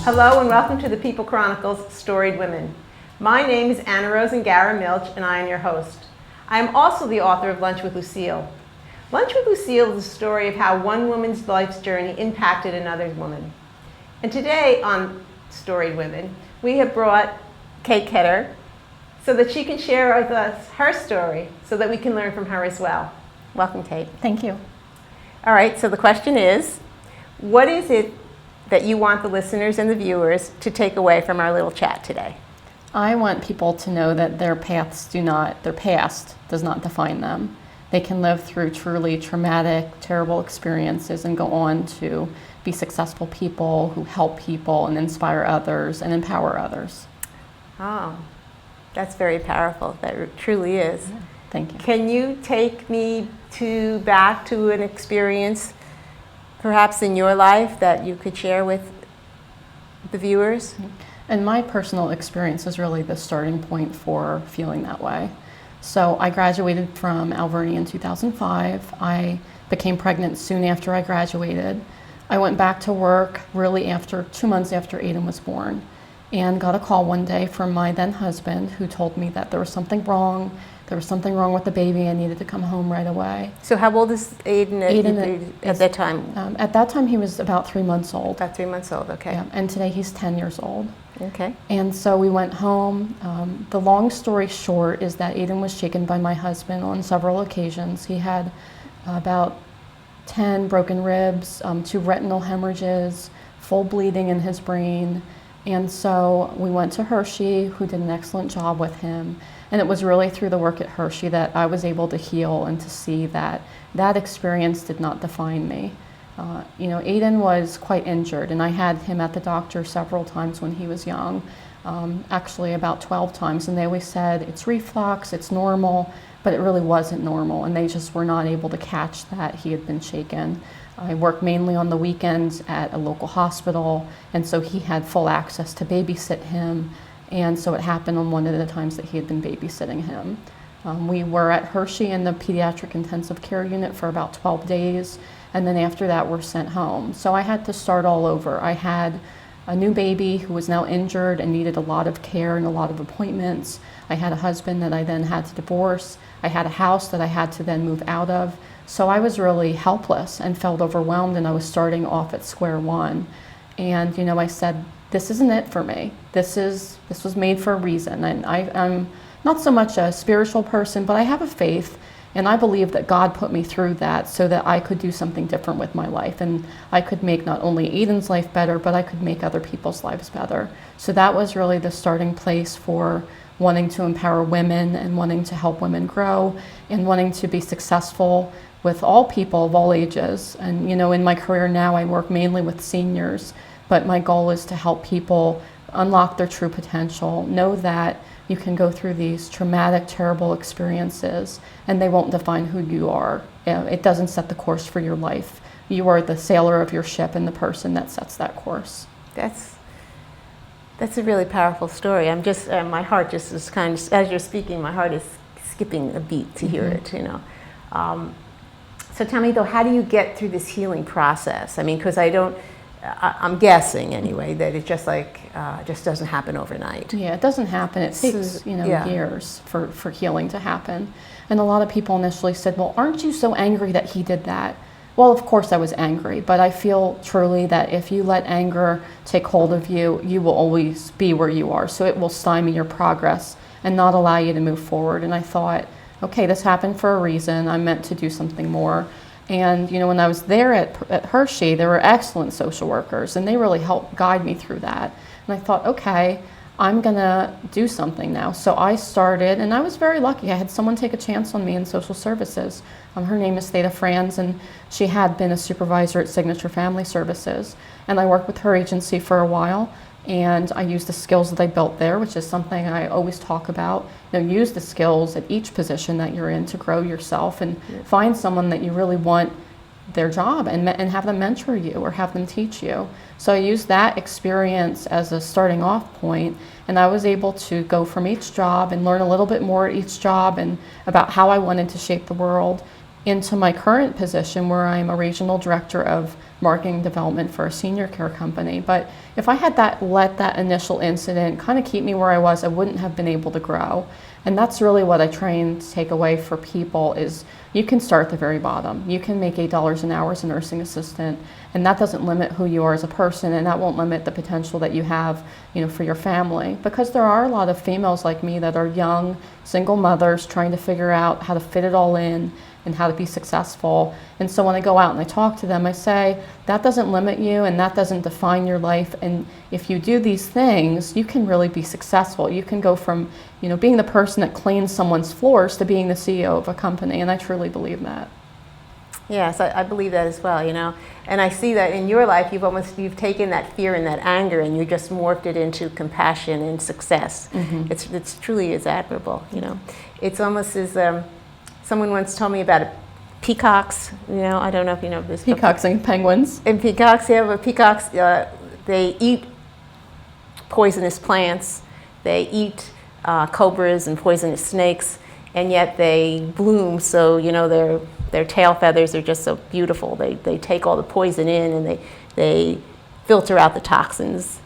Hello and welcome to the People Chronicles Storied Women. My name is Annarose Ingarra-Milch and I am your host. I am also the author of Lunch with Lucille. Lunch with Lucille is a story of how one woman's life's journey impacted another woman. And today on Storied Women, we have brought Kate Ketter so that she can share with us her story so that we can learn from her as well. Welcome, Kate. Thank you. All right, so the question is, what is it that you want the listeners and the viewers to take away from our little chat today? I want people to know that their past does not define them. They can live through truly traumatic, terrible experiences and go on to be successful people who help people and inspire others and empower others. Oh, that's very powerful. That truly is. Yeah, thank you. Can you take me back to an experience perhaps in your life that you could share with the viewers? And my personal experience is really the starting point for feeling that way. So I graduated from Alberni in 2005. I became pregnant soon after I graduated. I went back to work really after 2 months after Aiden was born, and got a call one day from my then husband who told me that there was something wrong. There was something wrong with the baby. I needed to come home right away. So how old is Aiden at that time? At that time he was about 3 months old. About 3 months old, okay. Yeah, and today he's 10 years old. Okay. And so we went home. The long story short is that Aiden was shaken by my husband on several occasions. He had about 10 broken ribs, 2 retinal hemorrhages, full bleeding in his brain. And so we went to Hershey, who did an excellent job with him. And it was really through the work at Hershey that I was able to heal and to see that that experience did not define me. Aiden was quite injured, and I had him at the doctor several times when he was young, actually about 12 times, and they always said, it's reflux, it's normal, but it really wasn't normal, and they just were not able to catch that he had been shaken. I worked mainly on the weekends at a local hospital, and so he had full access to babysit him. And so it happened on one of the times that he had been babysitting him. We were at Hershey in the pediatric intensive care unit for about 12 days, and then after that we're sent home. So I had to start all over. I had a new baby who was now injured and needed a lot of care and a lot of appointments. I had a husband that I then had to divorce. I had a house that I had to then move out of. So I was really helpless and felt overwhelmed, and I was starting off at square one. And I said, this isn't it for me. This was made for a reason. And I'm not so much a spiritual person, but I have a faith, and I believe that God put me through that so that I could do something different with my life, and I could make not only Aiden's life better, but I could make other people's lives better. So that was really the starting place for wanting to empower women and wanting to help women grow and wanting to be successful with all people of all ages. And in my career now, I work mainly with seniors, but my goal is to help people unlock their true potential, know that you can go through these traumatic, terrible experiences and they won't define who you are. It doesn't set the course for your life. You are the sailor of your ship and the person that sets that course. That's a really powerful story. I'm just, my heart just is kind of, as you're speaking, my heart is skipping a beat to hear it, So tell me though, how do you get through this healing process? I mean, because I'm guessing anyway that it just doesn't happen overnight. Yeah, it doesn't happen. It takes years for healing to happen. And a lot of people initially said, well, aren't you so angry that he did that? Well, of course I was angry, but I feel truly that if you let anger take hold of you, you will always be where you are. So it will stymie your progress and not allow you to move forward. And I thought, okay, this happened for a reason. I'm meant to do something more. And when I was there at Hershey, there were excellent social workers, and they really helped guide me through that. And I thought, okay, I'm gonna do something now. So I started, and I was very lucky. I had someone take a chance on me in social services. Her name is Theda Franz, and she had been a supervisor at Signature Family Services. And I worked with her agency for a while, and I used the skills that I built there, which is something I always talk about. Use the skills at each position that you're in to grow yourself and find someone that you really want their job and have them mentor you or have them teach you. So I used that experience as a starting off point, and I was able to go from each job and learn a little bit more at each job and about how I wanted to shape the world. into my current position where I'm a regional director of marketing development for a senior care company. But if I had let that initial incident kind of keep me where I was, I wouldn't have been able to grow. And that's really what I try and take away for people is you can start at the very bottom. You can make $8 an hour as a nursing assistant, and that doesn't limit who you are as a person, and that won't limit the potential that you have, for your family. Because there are a lot of females like me that are young, single mothers trying to figure out how to fit it all in and how to be successful. And so when I go out and I talk to them, I say, that doesn't limit you and that doesn't define your life. And if you do these things, you can really be successful. You can go from, being the person that cleans someone's floors to being the CEO of a company. And I truly believe that. Yes, I believe that as well, And I see that in your life, you've taken that fear and that anger and you just morphed it into compassion and success. Mm-hmm. It's truly is admirable, It's almost as someone once told me about peacocks, I don't know if you know this. Peacocks and penguins. And peacocks, yeah, but peacocks, they eat poisonous plants, they eat cobras and poisonous snakes, and yet they bloom, so, their tail feathers are just so beautiful. They take all the poison in and they filter out the toxins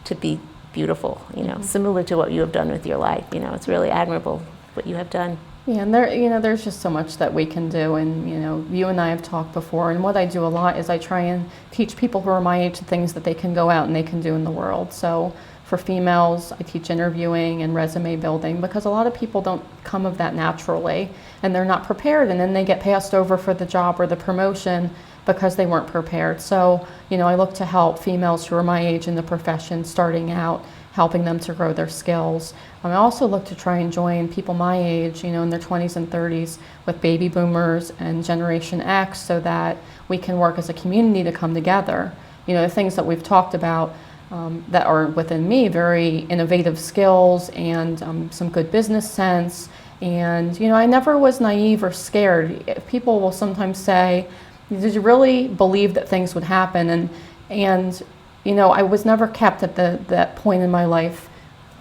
to be beautiful, mm-hmm. Similar to what you have done with your life. It's really admirable what you have done. Yeah, and there's just so much that we can do, and you and I have talked before, and what I do a lot is I try and teach people who are my age the things that they can go out and they can do in the world. So for females, I teach interviewing and resume building because a lot of people don't come of that naturally, and they're not prepared, and then they get passed over for the job or the promotion because they weren't prepared. So, I look to help females who are my age in the profession starting out, helping them to grow their skills. I also look to try and join people my age, in their 20s and 30s with baby boomers and Generation X so that we can work as a community to come together. The things that we've talked about that are within me, very innovative skills and some good business sense. And, I never was naive or scared. People will sometimes say, did you really believe that things would happen? And I was never kept at that point in my life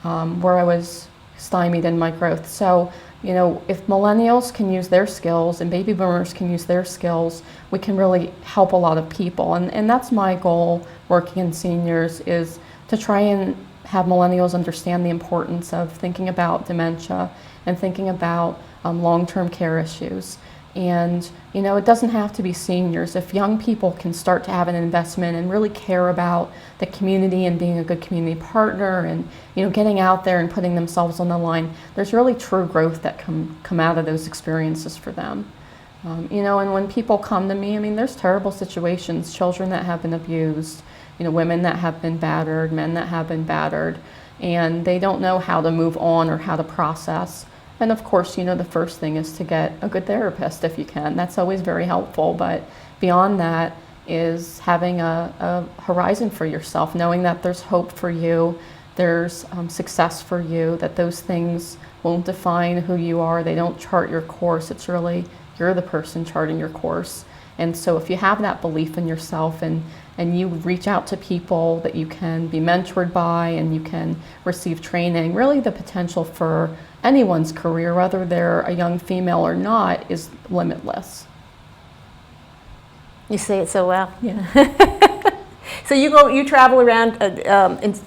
where I was stymied in my growth. So, if millennials can use their skills and baby boomers can use their skills, we can really help a lot of people. And that's my goal working in seniors, is to try and have millennials understand the importance of thinking about dementia and thinking about long-term care issues. And, it doesn't have to be seniors. If young people can start to have an investment and really care about the community and being a good community partner and, getting out there and putting themselves on the line, there's really true growth that come out of those experiences for them. And when people come to me, there's terrible situations, children that have been abused, women that have been battered, men that have been battered, and they don't know how to move on or how to process. And of course, the first thing is to get a good therapist if you can. That's always very helpful. But beyond that is having a horizon for yourself, knowing that there's hope for you, there's success for you, that those things won't define who you are. They don't chart your course. It's really you're the person charting your course. And so if you have that belief in yourself and you reach out to people that you can be mentored by and you can receive training, really the potential for anyone's career, whether they're a young female or not, is limitless. You say it so well. Yeah. So you travel around and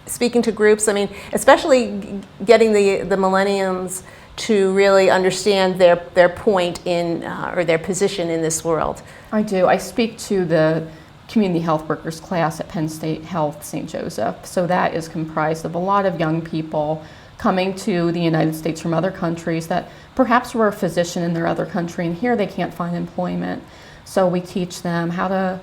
speaking to groups. Especially getting the millennials to really understand their point in or their position in this world. I do. I speak to the community health workers class at Penn State Health St. Joseph. So that is comprised of a lot of young people coming to the United States from other countries that perhaps were a physician in their other country and here they can't find employment. So we teach them how to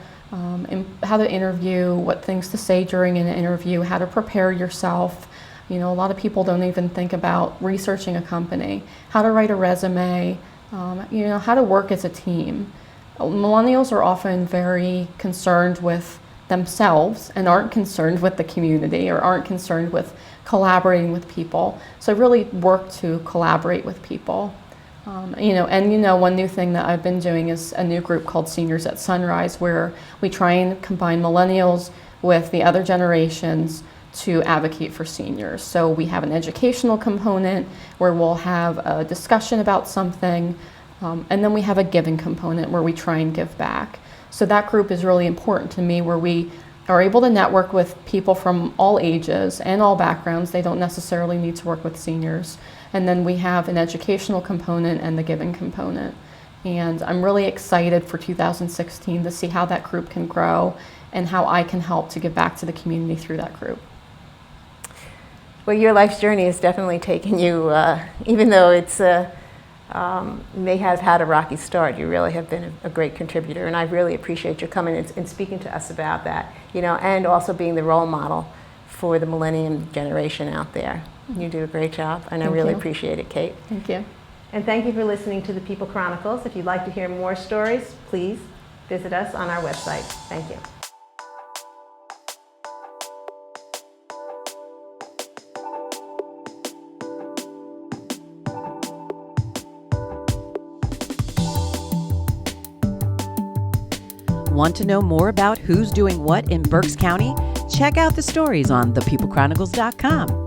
interview, what things to say during an interview, how to prepare yourself. A lot of people don't even think about researching a company, how to write a resume, how to work as a team. Millennials are often very concerned with themselves and aren't concerned with the community or aren't concerned with collaborating with people. So I really work to collaborate with people. One new thing that I've been doing is a new group called Seniors at Sunrise, where we try and combine millennials with the other generations to advocate for seniors. So we have an educational component where we'll have a discussion about something, And then we have a giving component where we try and give back. So that group is really important to me, where we are able to network with people from all ages and all backgrounds. They don't necessarily need to work with seniors. And then we have an educational component and the giving component. And I'm really excited for 2016 to see how that group can grow and how I can help to give back to the community through that group. Well, your life's journey has definitely taken you, even though it's may have had a rocky start, you really have been a great contributor, and I really appreciate you coming and speaking to us about that, and also being the role model for the millennium generation out there. You do a great job, and I really appreciate it, Kate. Thank you. And thank you for listening to the People Chronicles. If you'd like to hear more stories, please visit us on our website. Thank you. Want to know more about who's doing what in Berks County? Check out the stories on thepeoplechronicles.com.